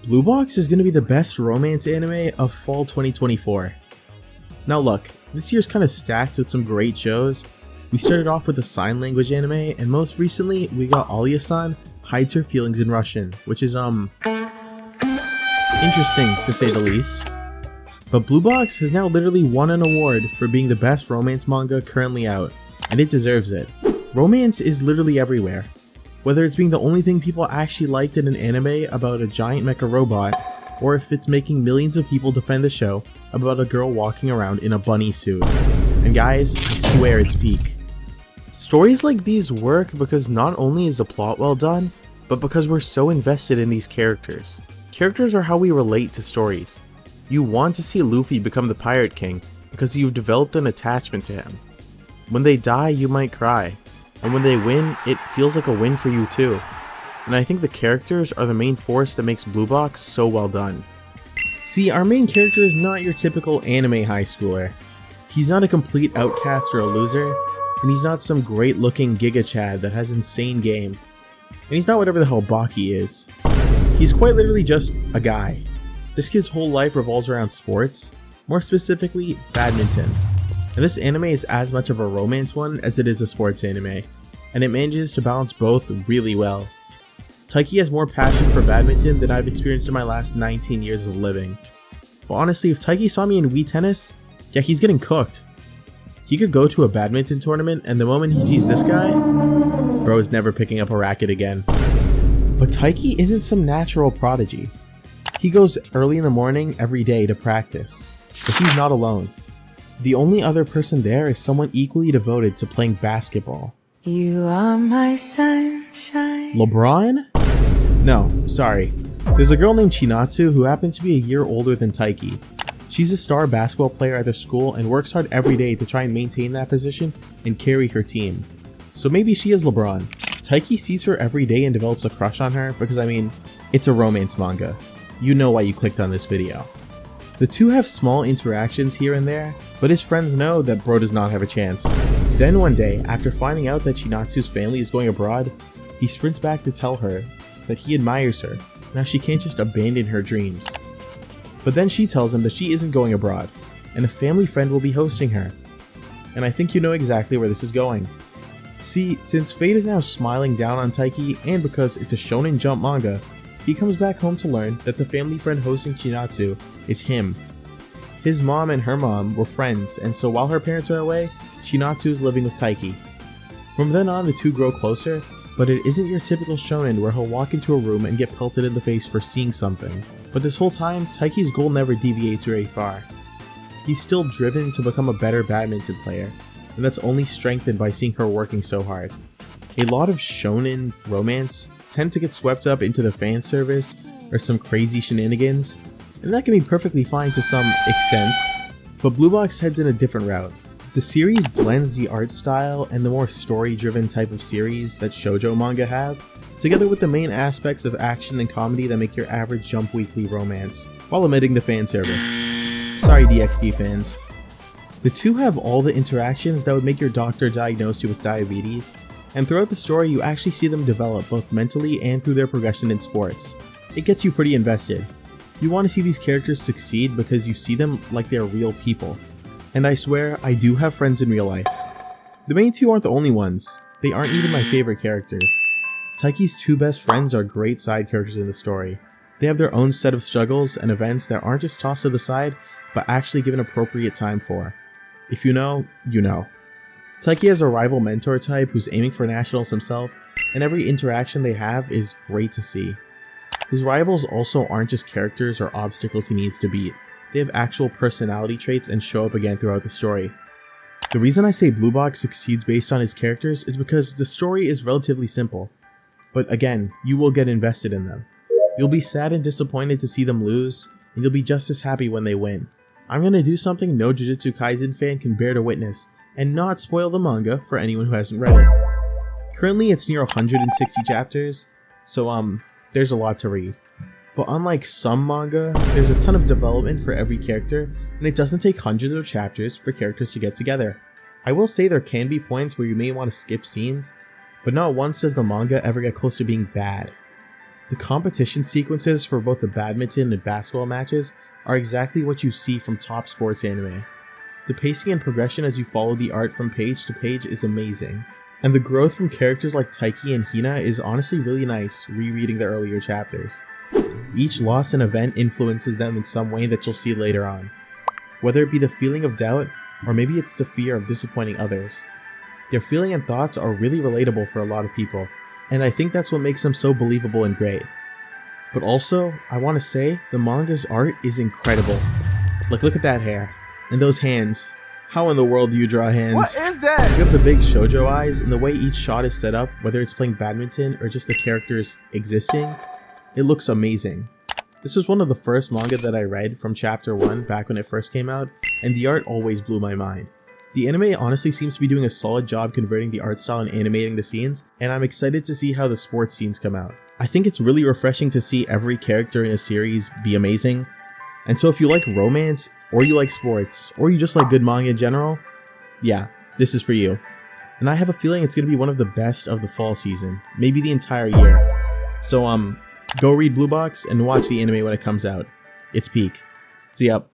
Blue Box is going to be the best romance anime of fall 2024. Now look, this year's kind of stacked with some great shows. We started off with the sign language anime, and most recently we got Alya-san hides her feelings in Russian, which is interesting to say the least. But Blue Box has now literally won an award for being the best romance manga currently out, and it deserves it. Romance is literally everywhere. Whether it's being the only thing people actually liked in an anime about a giant mecha robot, or if it's making millions of people defend the show about a girl walking around in a bunny suit. And guys, I swear it's peak. Stories like these work because not only is the plot well done, but because we're so invested in these characters. Characters are how we relate to stories. You want to see Luffy become the Pirate King because you've developed an attachment to him. When they die, you might cry. And when they win, it feels like a win for you too. And I think the characters are the main force that makes Blue Box so well done. See, our main character is not your typical anime high schooler. He's not a complete outcast or a loser, and he's not some great looking Giga Chad that has insane game. And he's not whatever the hell Baki is. He's quite literally just a guy. This kid's whole life revolves around sports, more specifically badminton. And this anime is as much of a romance one as it is a sports anime, and it manages to balance both really well. Taiki has more passion for badminton than I've experienced in my last 19 years of living. But honestly, if Taiki saw me in Wii Tennis, yeah, he's getting cooked. He could go to a badminton tournament, and the moment he sees this guy, bro is never picking up a racket again. But Taiki isn't some natural prodigy. He goes early in the morning every day to practice, but he's not alone. The only other person there is someone equally devoted to playing basketball. You are my sunshine. LeBron? No, sorry. There's a girl named Chinatsu who happens to be a year older than Taiki. She's a star basketball player at their school and works hard every day to try and maintain that position and carry her team. So maybe she is LeBron. Taiki sees her every day and develops a crush on her because, I mean, it's a romance manga. You know why you clicked on this video. The two have small interactions here and there, but his friends know that bro does not have a chance. Then one day, after finding out that Chinatsu's family is going abroad, he sprints back to tell her that he admires her. Now she can't just abandon her dreams. But then she tells him that she isn't going abroad, and a family friend will be hosting her. And I think you know exactly where this is going. See, since fate is now smiling down on Taiki, and because it's a Shonen Jump manga, he comes back home to learn that the family friend hosting Chinatsu is him. His mom and her mom were friends, and so while her parents are away, Chinatsu is living with Taiki. From then on, the two grow closer, but it isn't your typical shonen where he'll walk into a room and get pelted in the face for seeing something. But this whole time, Taiki's goal never deviates very far. He's still driven to become a better badminton player, and that's only strengthened by seeing her working so hard. A lot of shonen romance tend to get swept up into the fan service or some crazy shenanigans, and that can be perfectly fine to some extent, but Blue Box heads in a different route. The series blends the art style and the more story-driven type of series that shoujo manga have, together with the main aspects of action and comedy that make your average Jump Weekly romance, while omitting the fan service. Sorry DxD fans. The two have all the interactions that would make your doctor diagnose you with diabetes, and throughout the story you actually see them develop both mentally and through their progression in sports. It gets you pretty invested. You want to see these characters succeed because you see them like they're real people. And I swear, I do have friends in real life. The main two aren't the only ones. They aren't even my favorite characters. Taiki's two best friends are great side characters in the story. They have their own set of struggles and events that aren't just tossed to the side, but actually given appropriate time for. If you know, you know. Taiki has a rival mentor type who's aiming for nationals himself, and every interaction they have is great to see. His rivals also aren't just characters or obstacles he needs to beat. They have actual personality traits and show up again throughout the story. The reason I say Blue Box succeeds based on his characters is because the story is relatively simple. But again, you will get invested in them. You'll be sad and disappointed to see them lose, and you'll be just as happy when they win. I'm gonna do something no Jujutsu Kaisen fan can bear to witness, and not spoil the manga for anyone who hasn't read it. Currently it's near 160 chapters, so there's a lot to read. But unlike some manga, there's a ton of development for every character, and it doesn't take hundreds of chapters for characters to get together. I will say there can be points where you may want to skip scenes, but not once does the manga ever get close to being bad. The competition sequences for both the badminton and basketball matches are exactly what you see from top sports anime. The pacing and progression as you follow the art from page to page is amazing, and the growth from characters like Taiki and Hina is honestly really nice rereading the earlier chapters. Each loss and event influences them in some way that you'll see later on, whether it be the feeling of doubt or maybe it's the fear of disappointing others. Their feeling and thoughts are really relatable for a lot of people, and I think that's what makes them so believable and great. But also, I want to say, the manga's art is incredible. Like, look at that hair, and those hands. How in the world do you draw hands? What is that? You have the big shoujo eyes, and the way each shot is set up, whether it's playing badminton or just the characters existing, it looks amazing. This was one of the first manga that I read from chapter 1 back when it first came out, and the art always blew my mind. The anime honestly seems to be doing a solid job converting the art style and animating the scenes, and I'm excited to see how the sports scenes come out. I think it's really refreshing to see every character in a series be amazing, and so if you like romance, or you like sports, or you just like good manga in general, yeah, this is for you. And I have a feeling it's going to be one of the best of the fall season, maybe the entire year. So go read Blue Box and watch the anime when it comes out. It's peak. See ya.